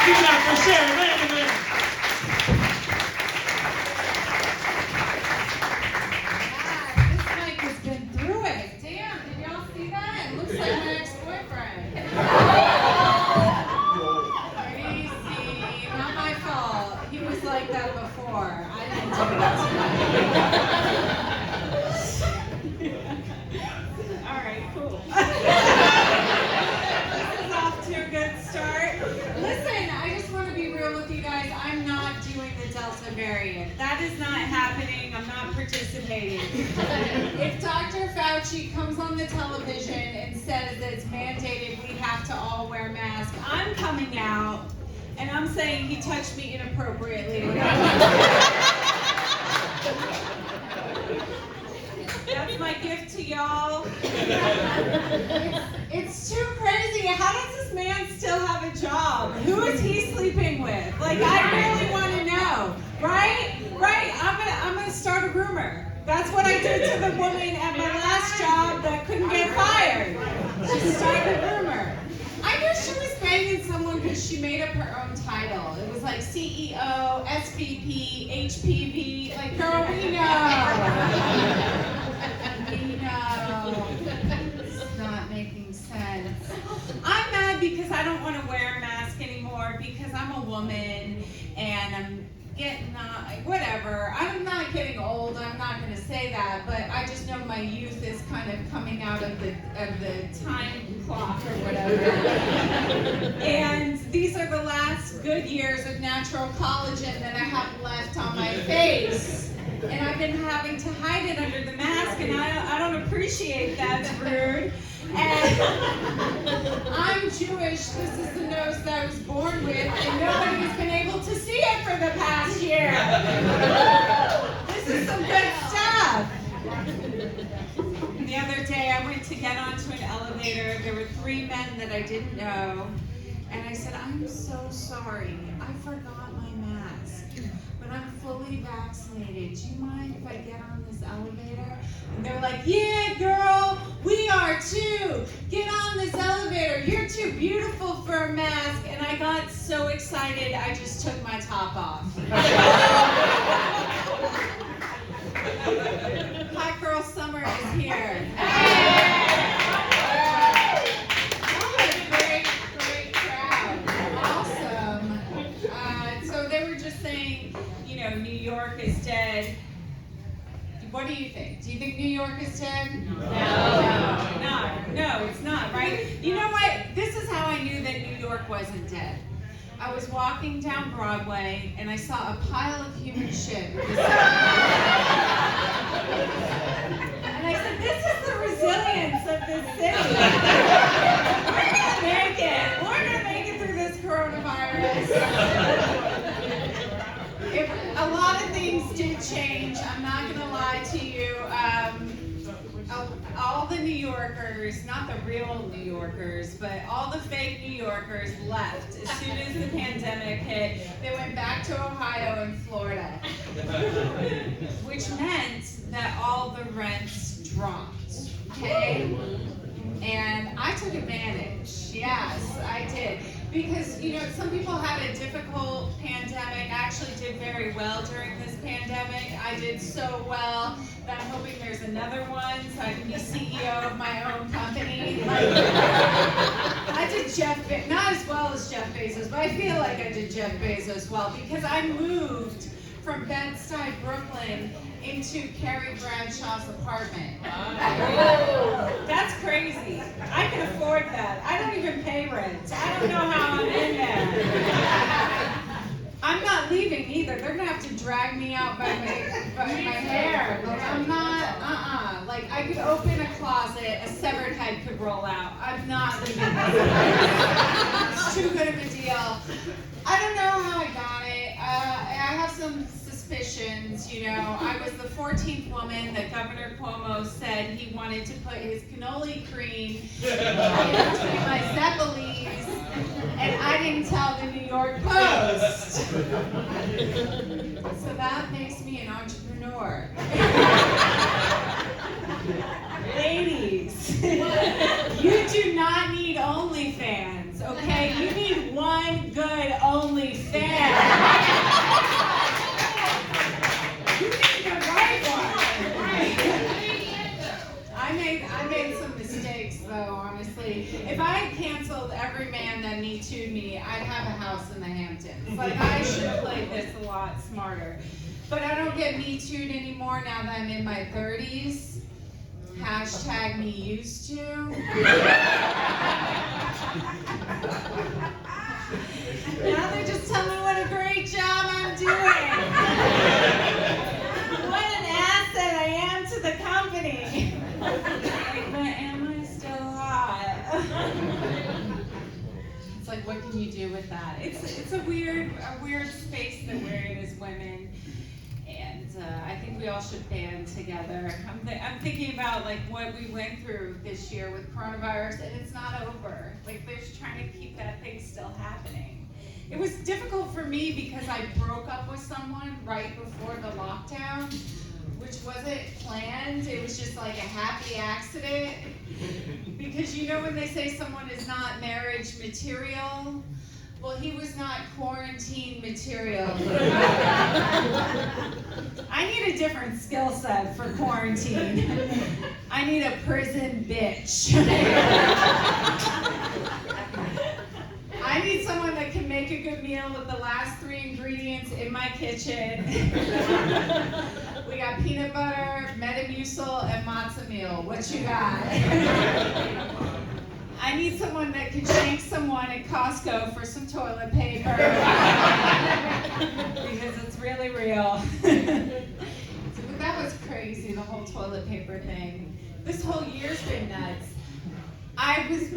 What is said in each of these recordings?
you guys for sharing. Man. Yeah, this Mike has been through it. Damn, did y'all see that? It looks like my ex-boyfriend. Crazy. Not my fault. He was like that before. I didn't do that. All right, cool. This is off to a good start. Listen, I just want to be real with you guys. I'm not doing the Delta variant. That is not happening. I'm not participating. If Dr. Fauci comes on the television and says that it's mandated we have to all wear masks, I'm coming out and I'm saying he touched me inappropriately. That's my gift to y'all. It's too crazy. How does this man still have a job? Who is he sleeping with? Like, I really want to know. Right? I'm gonna start a rumor. That's what I did to the woman at my last job that couldn't get fired. She started a rumor. I knew she was banging someone because she made up her own title. It was like CEO, SVP, HPV. Like, girl, we know. We know. It's not making sense. I'm mad because I don't want to wear a mask anymore because I'm a woman and I'm getting whatever. I'm not getting old. I'm not going to say that, but I just know my youth is kind of coming out of the time clock or whatever. And these are the last good years of natural collagen that I have left on my face. And I've been having to hide it under the mask, and I don't appreciate that. It's rude. And I'm Jewish. This is the nose that I was born with, and nobody's been able to see it for the past year. This is some good stuff. The other day, I went to get onto an elevator. There were 3 men that I didn't know, and I said, "I'm so sorry. I forgot my mask. But I'm fully vaccinated. Do you mind if I get on this elevator?" And they're like, "Yeah, girl, we are too. Get on this elevator. You're too beautiful for a mask." And I got so excited, I just took my top off. Hot Girl Summer is here. New York is dead. What do you think? Do you think New York is dead? No, it's not, right? You know what? This is how I knew that New York wasn't dead. I was walking down Broadway and I saw a pile of human shit. And I said, this is the resilience of this city. We're gonna make it. We're gonna make it through this coronavirus. A lot of things did change. I'm not going to lie to you. All the New Yorkers, not the real New Yorkers, but all the fake New Yorkers left as soon as the pandemic hit. They went back to Ohio and Florida, which meant that all the rents dropped. Okay? And I took advantage. Yes, I did. Because, you know, some people had a difficult pandemic. I actually did very well during this pandemic. I did so well that I'm hoping there's another one so I can be CEO of my own company. I did not as well as Jeff Bezos, but I feel like I did Jeff Bezos well because I moved from Bed-Stuy, Brooklyn into Carrie Bradshaw's apartment. That's crazy. I can afford that. I don't even pay rent. I don't know how I'm in there. I'm not leaving either. They're gonna have to drag me out by my hair. Like, I'm not, Like, I could open a closet, a severed head could roll out. I'm not leaving this. It's too good of a deal. I don't know how I got it. I have some suspicions, you know. I was the 14th woman that Governor Cuomo said he wanted to put his cannoli cream in between my Zeppelis, and I didn't tell the New York Post. So that makes me an entrepreneur. Ladies, you do not need OnlyFans, okay? You need one good OnlyFans. have a house in the Hamptons. Like, I should have played this a lot smarter. But I don't get Me Too'd anymore now that I'm in my 30s. Hashtag me used to. Now they just tell me what a great job I'm doing. What an asset I am to the company. Like, but am I still hot? It's like, what can you do with that? It's a weird space that we're in as women. And I think we all should band together. I'm thinking about like what we went through this year with coronavirus, and it's not over. Like, they're just trying to keep that thing still happening. It was difficult for me because I broke up with someone right before the lockdown, which wasn't planned. It was just like a happy accident. Because you know when they say someone is not marriage material? Well, he was not quarantine material. I need a different skill set for quarantine. I need a prison bitch. I need someone that can make a good meal with the last 3 ingredients in my kitchen. We got peanut butter, Metamucil, and matzo meal. What you got? I need someone that can shank someone at Costco for some toilet paper. Because it's really real. That was crazy, the whole toilet paper thing. This whole year's been nuts. I was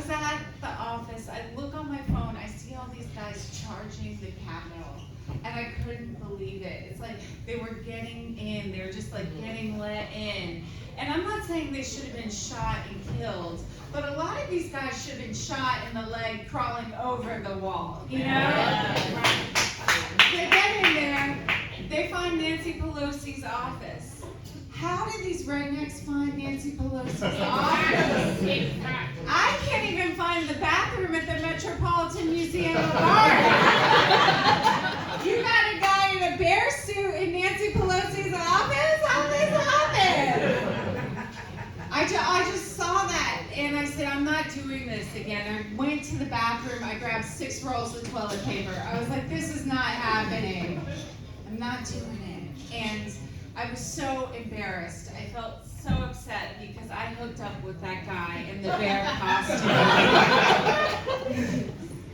at the office, I look on my phone, I see all these guys charging the Capitol, and I couldn't believe it. It's like they were getting in, they were just like getting let in. And I'm not saying they should have been shot and killed, but a lot of these guys should have been shot in the leg crawling over the wall, you know? Yeah. They get in there, they find Nancy Pelosi's office. How did these rednecks find Nancy Pelosi's office? I can't even find the bathroom at the Metropolitan Museum of Art. You got a guy in a bear suit in Nancy Pelosi's office? How did this happen? I just saw that, and I said, I'm not doing this again. I went to the bathroom, I grabbed 6 rolls of toilet paper. I was like, this is not happening. I'm not doing it. And I was so embarrassed. I felt so upset because I hooked up with that guy in the bear costume.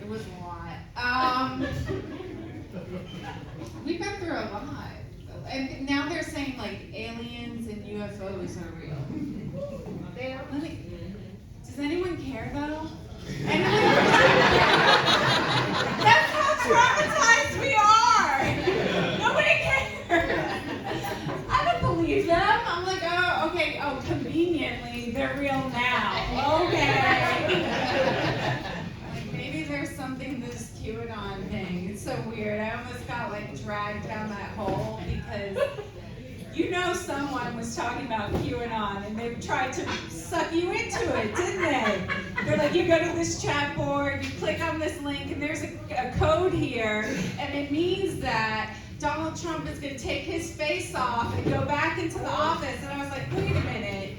It was a lot. We've been through a lot. And now they're saying like aliens and UFOs are real. Does anyone care though? That's how traumatized we are. Nobody cares. I don't believe them. I'm like, oh, okay, oh, conveniently, they're real now. Okay. Like, maybe there's something to this QAnon thing. It's so weird. I almost got like dragged down that hole because you know someone was talking about QAnon and they tried to suck you into it, didn't they? They're like, you go to this chat board, you click on this link, and there's a code here, and it means that Donald Trump is going to take his face off and go back into the office. And I was like, wait a minute.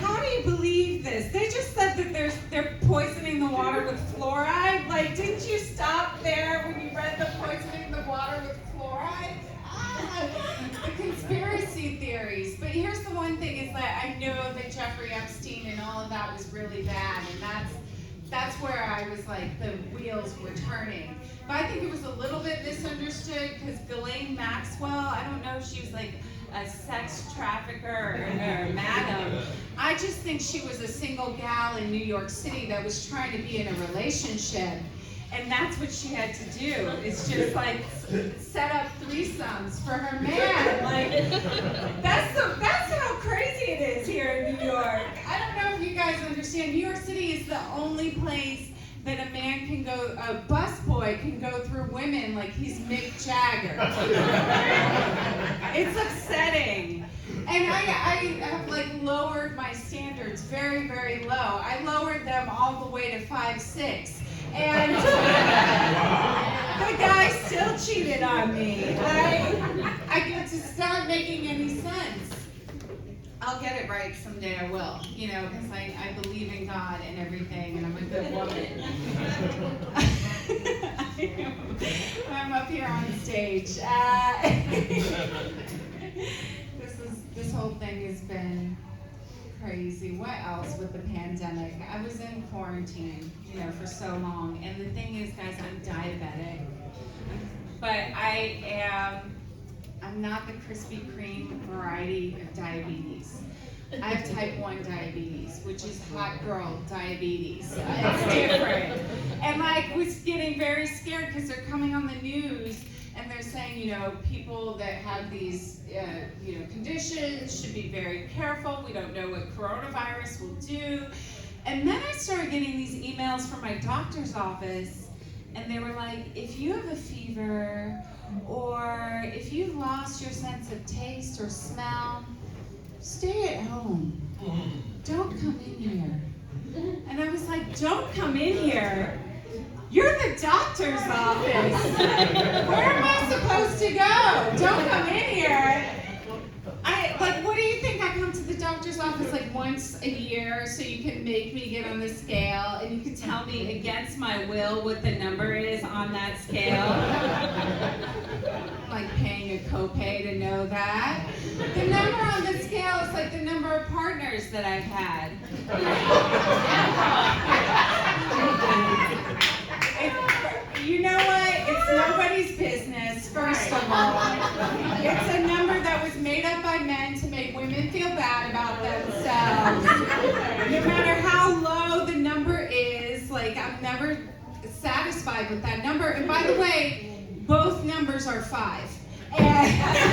How do you believe this? They just said that they're poisoning the water with fluoride. Like, didn't you stop there when you read the poisoning the water with fluoride? The conspiracy theories. But here's the one thing is that I know that Jeffrey Epstein and all of that was really bad, and that's where I was like, the wheels were turning. But I think it was a little bit misunderstood because Ghislaine Maxwell, I don't know if she was like a sex trafficker or madam. I just think she was a single gal in New York City that was trying to be in a relationship. And that's what she had to do, is just like set up threesomes for her man. Like, that's how crazy it is here in New York. I don't know if you guys understand, New York City is the only place that a man can go, a busboy can go through women like he's Mick Jagger. It's upsetting. And I have like lowered my standards very, very low. I lowered them all the way to 5'6". And the guy still cheated on me. I just not making any sense. I'll get it right someday. I will, because I believe in God and everything, and I'm a good woman. I'm up here on stage. This whole thing has been crazy. What else with the pandemic? I was in quarantine, for so long, and the thing is, guys, I'm diabetic, but I'm not the Krispy Kreme variety of diabetes. I have type 1 diabetes, which is hot girl diabetes. It's different. And was getting very scared because they're coming on the news and they're saying, people that have these, conditions should be very careful. We don't know what coronavirus will do. And then I started getting these emails from my doctor's office, and they were like, if you have a fever, or if you've lost your sense of taste or smell, stay at home. Don't come in here. And I was like, don't come in here? You're the doctor's office. Where am I supposed to go? Don't come in here. What do you think? I come to the doctor's office once a year so you can make me get on the scale and you can tell me against my will what the number is on that scale. I'm paying a copay to know that. The number on the scale is the number of partners that I've had. You know what? It's nobody's business, first of all. It's a number that was made up by men to make women feel bad about themselves. No matter how low the number is, I'm never satisfied with that number. And by the way, both numbers are 5. And